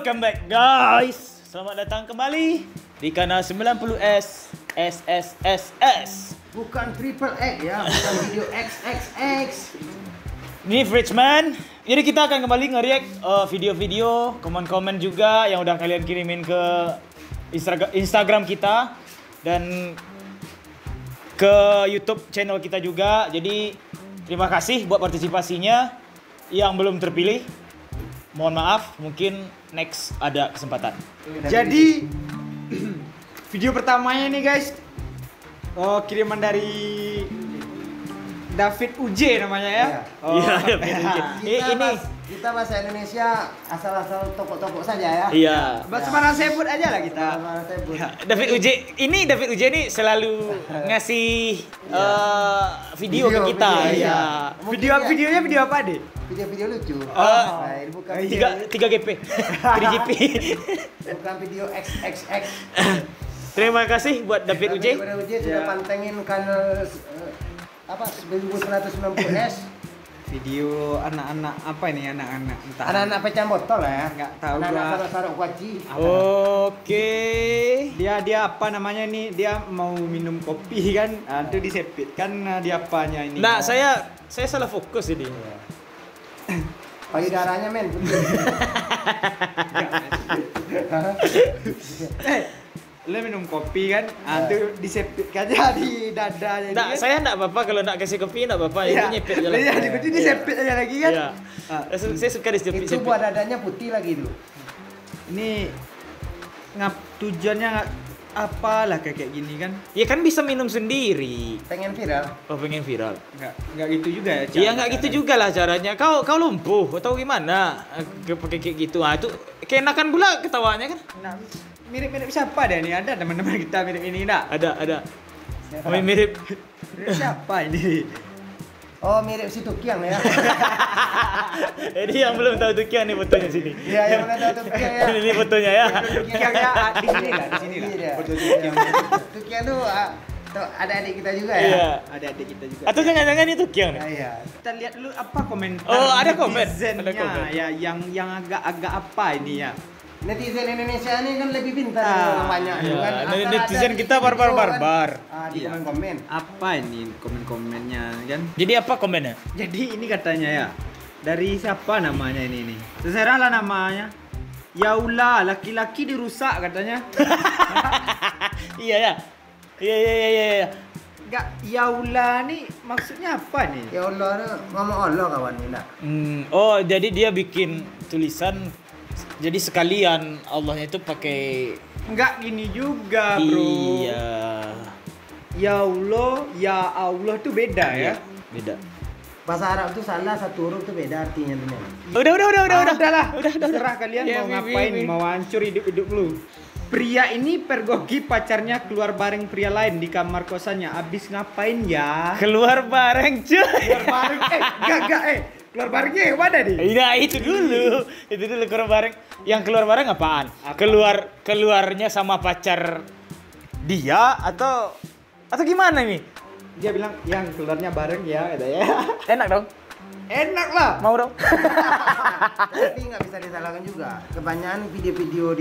welcome back guys. Selamat datang kembali di kanal 90S SSSS. Bukan triple X ya, bukan video XXX. Ini Fridgeman. Jadi kita akan kembali nge-react video-video, komen-komen juga yang udah kalian kirimin ke Instagram kita dan ke YouTube channel kita juga. Jadi terima kasih buat partisipasinya. Yang belum terpilih, mohon maaf, mungkin next ada kesempatan. Jadi video pertamanya nih guys, kiriman dari David UJ namanya ya. Iya, David UJ. Ini Kita bahasa Indonesia asal-asal toko-toko saja ya. iya. Bahasa mana sebut aja lah kita. David UJ ini nih selalu ngasih video ke kita. Iya. Videonya video apa deh? Video-video lucu. Ini bukan 3 GP. 3GP. bukan video XXX. Terima kasih buat David UJ. David UJ sudah pantengin kanal 1190S. Video anak-anak apa ini anak-anak entah. Anak-anak pecah botol lah ya. Nggak tahu Anak-anak gua. sarok-sarok kuaci. Oke. Dia apa namanya nih? Dia mau minum kopi kan? Itu disepit kan dia apanya ini? Nah, saya salah fokus ini. Payudaranya men. Lo minum kopi kan? Itu disepit aja di dadanya. Nah, saya enggak apa-apa kalau nak kasih kopi enggak apa-apa, itu nyepit aja lah. Iya, di disepit aja lagi kan? Iya. Saya suka Itu disepit-sepit. buat dadanya putih lagi tuh. Ini tujuannya apalah kayak gini kan? Ya kan bisa minum sendiri. Pengen viral. Oh, pengen viral. Enggak gitu juga ya. Iya enggak gitu juga lah caranya. Kau lumpuh atau gimana? Pakai kayak gitu. Itu keenakan pula ketawanya kan? Nah, mirip-mirip siapa deh nih? Ada teman-teman kita mirip ini enggak? Ada. Mirip. Mirip siapa ini? Oh, mirip si Tukiang ya. Jadi yang belum tahu Tukiang nih fotonya sini. Iya, yang mana tahu Tukiang ya. Ini fotonya ya. Tukiangnya di sini lah, di sini lah. Iya. Foto Tukiang. Tukiang tuh ada adik kita juga ya. Iya. Ada adik kita juga. Atau jangan-jangan itu Tukiang nih? Iya. Kita lihat dulu apa komentar. Oh, ada komen. netizennya. Ada komen. Ya, yang agak apa ini ya? Netizen Indonesia ini kan lebih pintar dari orang banyak Iya, kan. Asal netizen ada kita video barbar. kan, di Iya. komen-komen. Apa ini komen-komennya kan? Jadi apa komennya? Jadi ini katanya ya. Dari siapa namanya ini nih? Terserah lah namanya. Ya Allah, laki-laki dirusak katanya. Iya ya. Iya. Enggak, ya Allah nih maksudnya apa nih? Ya Allah, ngomong Allah kawan ini nak. Oh, jadi dia bikin tulisan. Jadi sekalian Allahnya itu pakai Enggak gini juga, Bro. iya. Ya Allah tuh beda ya. Beda. Bahasa Arab tuh salah satu huruf tuh beda artinya tuh. Udah. Udahlah. Udah. Terserah kalian Ya, mau ngapain, mau hancur hidup lu. Pria ini pergoki pacarnya keluar bareng pria lain di kamar kosannya. Abis ngapain ya? Keluar bareng cuy. Keluar bareng. Keluar barengnya yang mana nih? Nah, itu dulu keluar bareng. Yang keluar bareng apaan? Keluarnya sama pacar dia atau gimana nih? Dia bilang yang keluarnya bareng ya, katanya. Enak dong. Enak lah. Mau dong. Tapi nggak bisa disalahkan juga. Kebanyakan video-video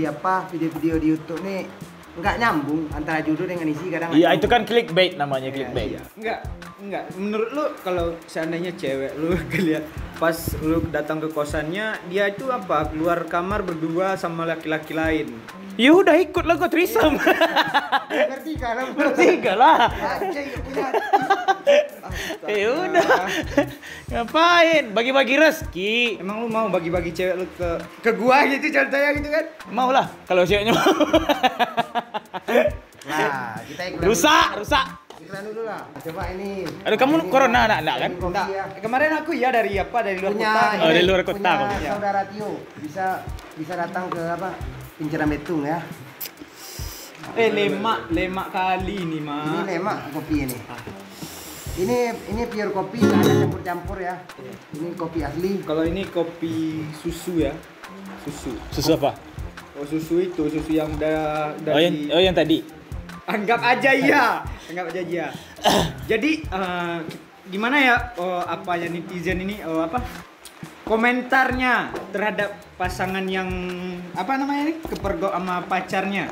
di YouTube nih nggak nyambung antara judul dengan isi kadang. Iya, itu kan clickbait namanya, clickbait. Iya. Enggak. Menurut lu kalau seandainya cewek lu lihat pas lu datang ke kosannya, dia itu apa? Keluar kamar berdua sama laki-laki lain. Ya udah ikut lah kau threesome. Bertiga lah. Ya udah. Ngapain? Bagi-bagi rezeki. Emang lu mau bagi-bagi cewek lu ke gua gitu contohnya gitu kan? Mau lah kalau ceweknya mau. Nah, kita iklan. Rusak. Iklan dulu lah. Coba ini. Aduh, kamu ini corona enggak kan? kopi Enggak. ya. Kemarin aku ya dari luar Punya kota. Oh, dari luar kota punya kamu. saudara Tio bisa datang ke Pinceran Betung ya. Lemak kali ini Ini mah. lemak kopi ini. Ini pure kopi, nggak ada campur-campur ya. Ini kopi asli. Kalau ini kopi susu ya. Susu apa? Oh, susu yang dari Oh, yang tadi. Anggap aja iya. Jadi gimana ya apanya netizen ini komentarnya terhadap pasangan yang apa namanya ini kepergok sama pacarnya.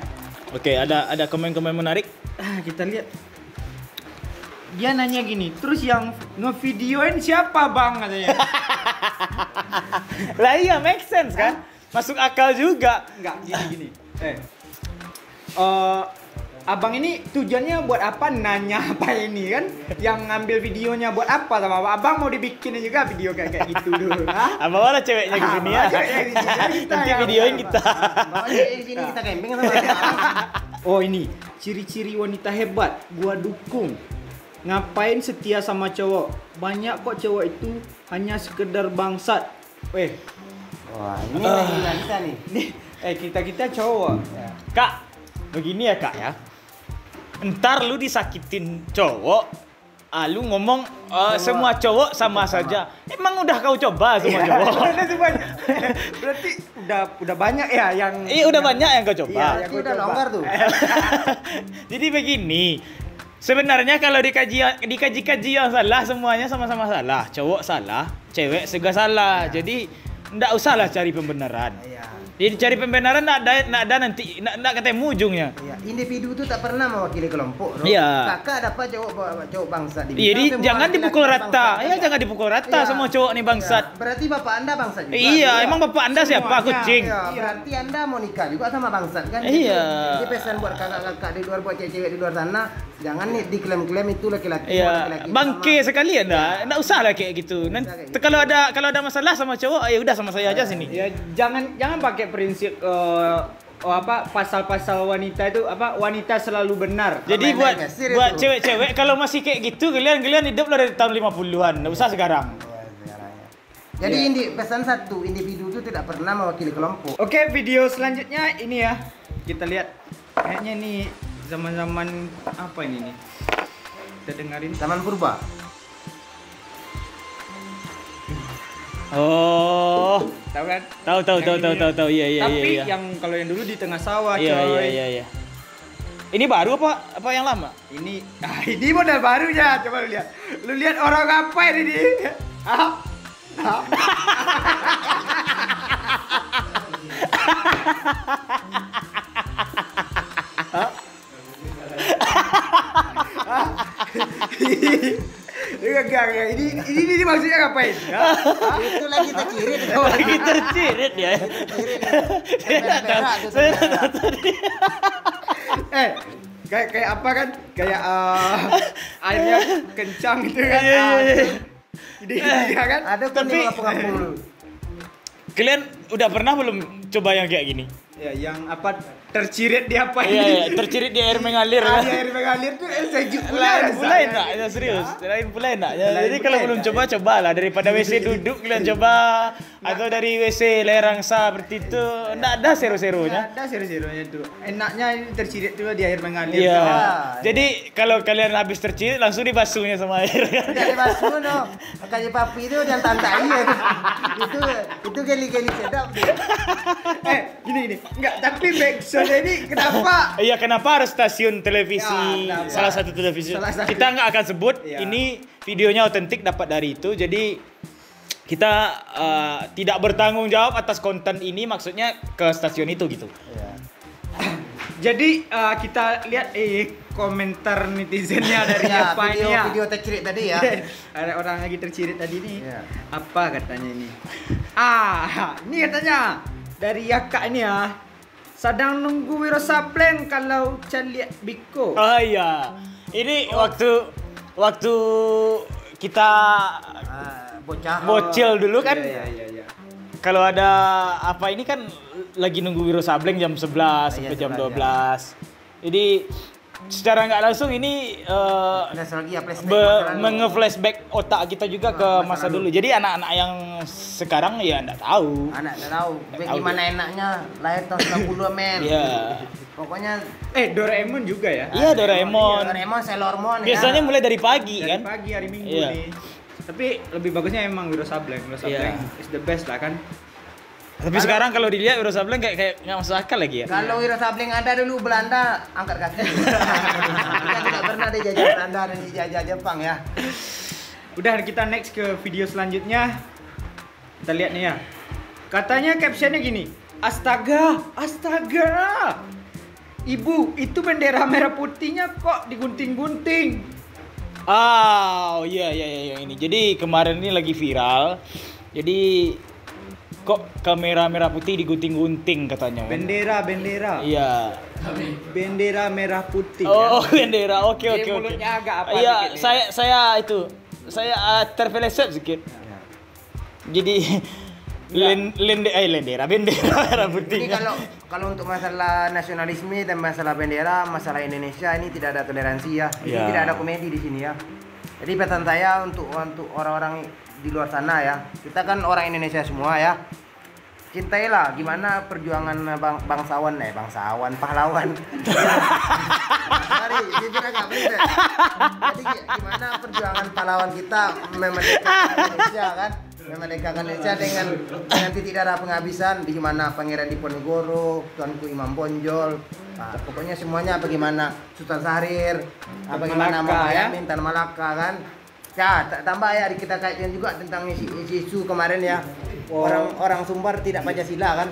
Oke, ada komen-komen menarik. Kita lihat. Dia nanya gini, terus yang ngevideoin siapa bang katanya? Lah iya, make sense kan? Masuk akal juga. Enggak, gini. Abang ini tujuannya buat apa nanya apa ini kan? Yang ngambil videonya buat apa sama abang mau dibikin juga video kayak gitu dulu. Bawa lah ceweknya ke sini ya. Nanti videoin kita. Bawa di sini kita camping sama dia. Oh ini, ciri-ciri wanita hebat, gua dukung. Ngapain setia sama cowok? Banyak kok cowok itu hanya sekedar bangsat. Wah, ini lagi wanita nih. Kita cowok. Kak, begini ya kak ya. Ntar lu disakitin cowok, lu ngomong semua cowok sama saja. Emang udah kau coba semua cowok? Berarti udah banyak ya yang. Iya udah banyak yang kau coba. Itu udah longgar tuh. Jadi begini, sebenarnya kalau dikaji yang salah semuanya sama-sama salah. Cowok salah, cewek juga salah. Jadi ndak usahlah cari pembenaran. Iya. Jadi cari pembenaran ndak ada nanti ndak ketemu ujungnya. Iya, individu itu tak pernah mewakili kelompok. Bro. Iya. Kakak dapat cowok bangsa di. Jadi jangan dipukul rata. Iya, jangan dipukul rata Iya. semua cowok nih bangsat. Iya. Berarti bapak anda bangsa juga. Iya, emang bapak anda siapa? Semuanya. Kucing. Iya, berarti anda mau nikah juga sama bangsat kan? Iya. Jadi pesan buat kakak-kakak di luar, buat cewek-cewek di luar sana, jangan nih diklaim-klaim itu laki-laki. Iya, laki-laki bangke sama- sekali anda. Nggak usah lah kayak gitu. Nanti kalau ada masalah sama cowok, ya udah sama saya aja sini. Ya jangan pakai prinsip pasal-pasal wanita itu wanita selalu benar. Jadi Main buat Mesir buat itu. cewek-cewek kalau masih kayak gitu, kalian hidup lah dari tahun 50-an. Nggak usah sekarang. Iya, sekarang ya. Jadi pesan satu, individu itu tidak pernah mewakili kelompok. Oke, video selanjutnya ini ya. Kita lihat. Kayaknya nih zaman-zaman apa ini nih? Kita dengerin. Zaman purba. Oh, Tahu kan? tahu. Iya. Tapi yang kalau yang dulu di tengah sawah, Iya. coy. Ini baru apa yang lama? Ini model baru ya. Coba lu lihat. Lu lihat orang ngapain ini? Enggak. Ini maksudnya ngapain? Itu lagi tercirit. Lagi tercirit ya. Saya tak tahu dia. Kayak apa kan? Kayak airnya kencang gitu kan. Iya. Ini kan? Ada kan Tapi- di ngapung-ngapung dulu. Kalian udah pernah belum coba yang kayak gini? Ya, yang apa tercirit di apa Iya, tercirit di air mengalir. Air mengalir tuh sejuk Lain pula rasanya. enak, ya serius. Lain pula enak. Ya, Lain jadi pula kalau enak, belum ya. cobalah daripada WC duduk kalian coba atau dari WC lerang seperti itu. Enggak ada seru-serunya. Ada seru-serunya tuh. Enaknya ini tercirit tuh di air mengalir. Iya. Ah, Jadi kalau kalian habis tercirit langsung dibasuhnya sama air. Dari basuh no, kayak papi itu yang tantai ya. Itu geli-geli sedap. Gini. Enggak, tapi backsound ini kenapa? Iya, kenapa harus stasiun televisi? Ya, kenapa? Salah satu televisi. Salah satu. Kita nggak akan sebut. Iya. Ini videonya otentik dapat dari itu. Jadi kita tidak bertanggung jawab atas konten ini. Maksudnya ke stasiun itu gitu. Jadi kita lihat komentar netizennya dari Ya, apa ini ya? video tercirit tadi ya. Ada orang lagi tercirit tadi nih. Iya. Apa katanya ini? Ini katanya dari Yaka ini ya. Sedang nunggu Wiro Sableng kalau lihat Biko. Oh iya. Ini waktu kita Bocah. bocil dulu kan. Iya. Kalau ada apa ini kan lagi nunggu Wiro Sableng jam 11 sampai jam 11, 12. Jadi secara nggak langsung ini Nostalgia flashback. menge-flashback otak kita juga ke masa dulu. Jadi anak-anak yang sekarang ya nggak tahu. Anak tak tahu tahu gimana enaknya lahir tahun 90 men. Iya. Pokoknya Doraemon juga ya. Iya, Doraemon. Doraemon, Sailor Moon ya. Biasanya mulai dari pagi Dari kan. pagi hari Minggu Iya. nih. Tapi lebih bagusnya emang Wiro Sableng. Wiro Sableng Iya. is the best lah kan. Tapi sekarang kalau dilihat Wiro Sableng kayak nggak masuk akal lagi ya. Kalau Wiro Sableng ada dulu Belanda, angkat kaki. Kita tidak pernah dijajah Belanda dan dijajah Jepang ya. Udah kita next ke video selanjutnya. Kita lihat nih ya. Katanya captionnya gini. Astaga, astaga. Ibu, itu bendera merah putihnya kok digunting-gunting. Oh iya ini. Jadi kemarin ini lagi viral. Jadi kok kamera merah putih digunting-gunting katanya. Bendera. Iya. Bendera merah putih. Oh, ya. bendera. Oke. Mulutnya agak apa Iya, dikit nih. saya terpeleset sedikit. Jadi bendera merah putih. Ini kalau untuk masalah nasionalisme dan masalah bendera, masalah Indonesia ini tidak ada toleransi ya. Ini Ya. tidak ada komedi di sini ya. Jadi pesan saya untuk orang-orang di luar sana ya. Kita kan orang Indonesia semua ya. Cintailah gimana perjuangan bangsawan pahlawan. Mari, jujur agak bener. Jadi gimana perjuangan pahlawan kita memerdekakan Indonesia kan? Memerdekakan Indonesia dengan titik darah penghabisan. Di mana Pangeran Diponegoro, Tuanku Imam Bonjol, nah, pokoknya semuanya bagaimana Sultan Syahrir, bagaimana Muhammad Yamin, Tan Malaka kan. Ya, tambah ya kita kaitkan juga tentang isu kemarin ya. Orang Sumbar tidak Pancasila kan?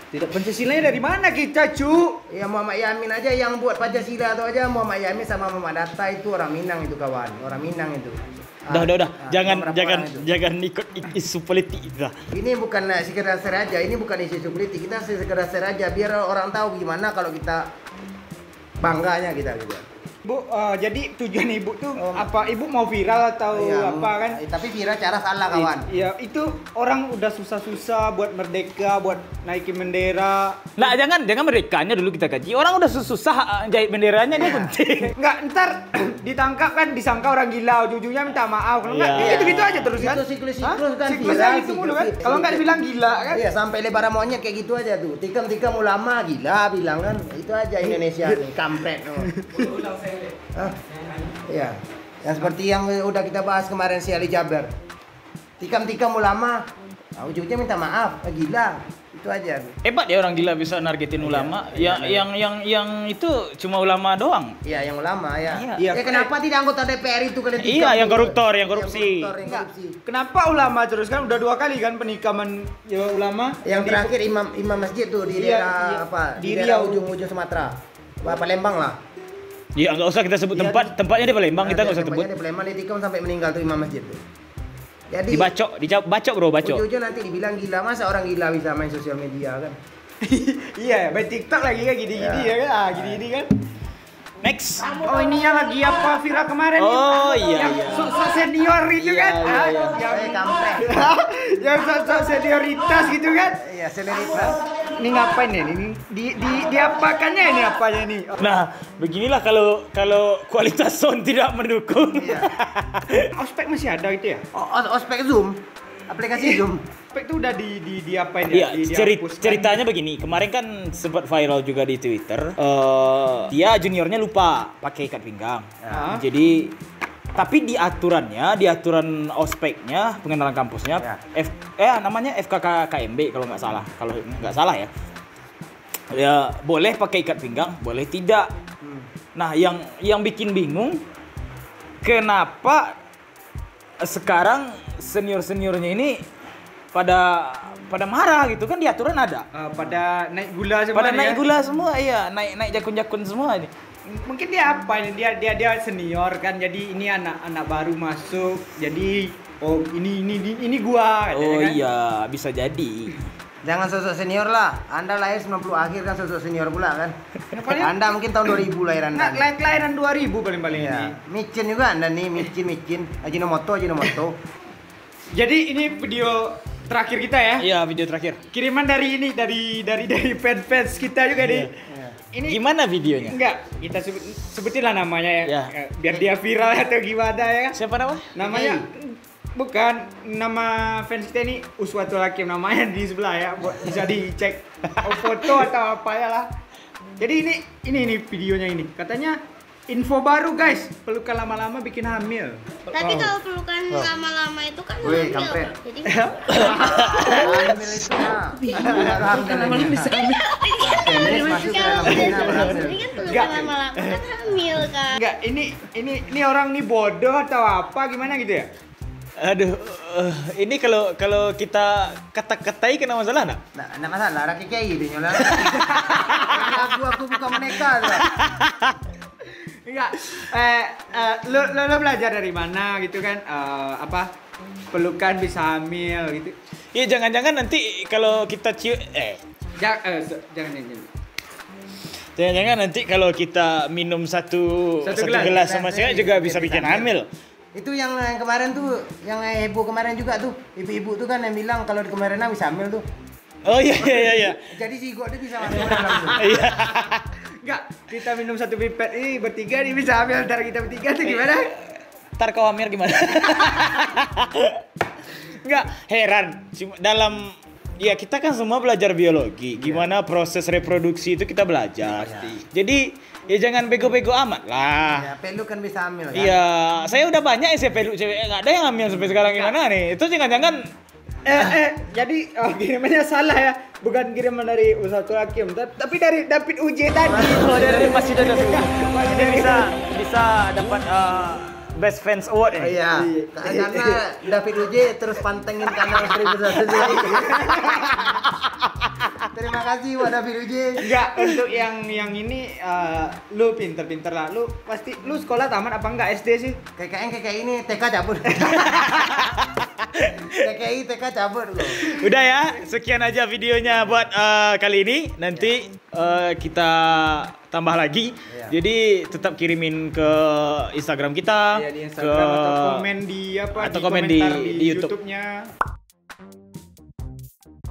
Tidak Pancasilanya dari mana kita, cu? Ya Muhammad Yamin aja yang buat Pancasila itu aja. Muhammad Yamin sama Muhammad Hatta itu orang Minang itu kawan, orang Minang itu. Udah. beberapa orang itu. Jangan ikut isu politik dah. Ini bukan sekedar share aja, ini bukan isu politik. Kita sekedar share aja biar orang tahu gimana kalau kita bangganya kita gitu. Bu, jadi tujuan ibu tuh apa? Ibu mau viral atau Iya, apa kan? Tapi viral cara salah kawan. Iya, itu orang udah susah-susah buat merdeka, buat naikin bendera. Nah, jangan merdekanya dulu kita kaji. Orang udah susah jahit benderanya dia penting. Enggak, ntar ditangkap kan disangka orang gila, ujung-ujungnya minta maaf. Kalau enggak, Iya. gitu-gitu aja terus kan? Itu siklus-siklus kan Siklusnya gitu mulu kan? Kalau enggak dibilang gila kan? Iya, sampai lebaran monyet kayak gitu aja tuh. Tikam-tikam ulama gila bilang kan. Itu aja Indonesia nih, kampret. Hah? Iya. Yang seperti yang udah kita bahas kemarin si Ali Jaber. Tikam-tikam ulama, ujungnya minta maaf, gila. Itu aja. Hebat ya orang gila bisa nargetin ulama. Yang itu cuma ulama doang. Iya, yang ulama ya. Iya. Ya kenapa tidak anggota DPR itu kalian tikam? Iya, yang gitu? koruptor, yang korupsi. Yang Enggak. korupsi. Kenapa ulama terus kan udah 2 kali kan penikaman ya, ulama? Yang terakhir imam masjid tuh di Iya, daerah iya. apa? Di Di daerah Riau. ujung Sumatera. Palembang lah. Ya nggak usah kita sebut tempatnya di Palembang, kita nggak usah sebut. Tempatnya di Palembang ditikam sampai meninggal tuh imam masjid tuh. Jadi Dibacok bro, bacok. ujung-ujung nanti dibilang gila, masa orang gila bisa main sosial media kan? Iya, main TikTok lagi kan gini-gini ya kan? Gini-gini kan? Next. Oh ini yang lagi apa viral kemarin Oh, nih? iya, Yang iya. sok senior itu Iya, kan? iya, iya. Yang Kampret. yang sok senioritas gitu kan? Iya, senioritas. Ini ngapain ya? Ini diapakannya ini apanya nih? Nah, beginilah kalau kualitas sound tidak mendukung. Iya. Ospek masih ada gitu ya? Ospek Zoom, aplikasi Zoom. Ospek tuh udah diapain Iya, ya? Dihapuskan. ceritanya begini. Kemarin kan sempat viral juga di Twitter. Dia juniornya lupa pakai ikat pinggang. Ya. Jadi tapi di aturan ospeknya, pengenalan kampusnya, Ya. namanya FKKKMB kalau nggak salah ya. Ya boleh pakai ikat pinggang, boleh tidak. Nah, yang bikin bingung, kenapa sekarang seniornya ini pada marah gitu kan, di aturan ada. Pada naik gula semua. Pada nih naik ya? gula semua, iya, naik jakun-jakun semua ini. Mungkin dia apa ini? Dia senior kan, jadi ini anak baru masuk, jadi oh ini gua katanya Oh kan? iya, bisa jadi. Jangan sosok senior lah. Anda lahir 90 akhir kan sosok senior pula kan? Kenapa dia? Anda mungkin tahun 2000 lahiran Nah, Anda. lahiran 2000 paling Iya. ini. Micin juga Anda nih, micin. Ajinomoto. Jadi ini video terakhir kita ya. Iya, video terakhir. Kiriman dari ini dari fans kita juga nih. Ini Gimana videonya? enggak kita sebutinlah namanya ya. Ya. Biar dia viral atau gimana ya. Siapa nama? Namanya bukan nama fans kita ini Uswatul Hakim, namanya di sebelah ya. Bisa dicek foto atau apa ya lah. Jadi ini videonya ini. Katanya info baru guys, pelukan lama-lama bikin hamil. Tapi Oh. kalau pelukan lama-lama itu kan Woi, hamil, kampret. Pak. Jadi Hamil itu nah. Hamil bisa hamil. Masuk ke dalam zina berhamil. Jadi kan pelukan Enggak. lama-lama kan hamil kan. Enggak, ini orang nih bodoh atau apa gimana gitu ya? Aduh, ini kalau kita kata-katai kena masalah enggak? Nggak masalah, rakyat kiai dia nyolah. Aku bukan mereka tuh. Enggak. Lo belajar dari mana gitu kan? Apa? Pelukan bisa hamil gitu. Ya jangan-jangan nanti kalau kita Jangan. Jangan-jangan nanti kalau kita minum satu gelas sama cewek juga bisa bikin hamil. Itu yang kemarin tuh, yang heboh kemarin juga tuh, ibu-ibu tuh kan yang bilang kalau di kemarin bisa hamil tuh. Oh iya. Jadi si Gok dia bisa masuk dalam tuh. Iya. Enggak, kita minum satu pipet ini bertiga nih bisa hamil antara kita bertiga tuh gimana? Ntar kau hamil gimana? Enggak, heran. Cuma dalam ya kita kan semua belajar biologi. Gimana proses reproduksi itu kita belajar. Jadi ya jangan bego-bego amat lah. Ya, pelu kan bisa hamil kan? Iya, saya udah banyak sih pelu cewek. Nggak ada yang hamil sampai sekarang gimana nih? Itu jangan-jangan Jadi kirimannya salah ya. Bukan kiriman dari Uswatul Hakim, tapi dari David Uj tadi. oh, dari masih ada tuh. Ini bisa dapat Best Fans Award Oh, iya. Karena David Uj terus pantengin kanal 1001 lagi. Terima kasih buat David Uj. Enggak, untuk yang ini lu pinter-pinter lah. Lu pasti lu sekolah tamat apa enggak SD sih? Kayak ini TK cabut. TK cabut loh. Udah ya, sekian aja videonya buat kali ini. Nanti kita tambah lagi. Iya. Jadi tetap kirimin ke Instagram kita, Ya di Instagram atau komen di atau di komen di komentar di YouTube. YouTube-nya.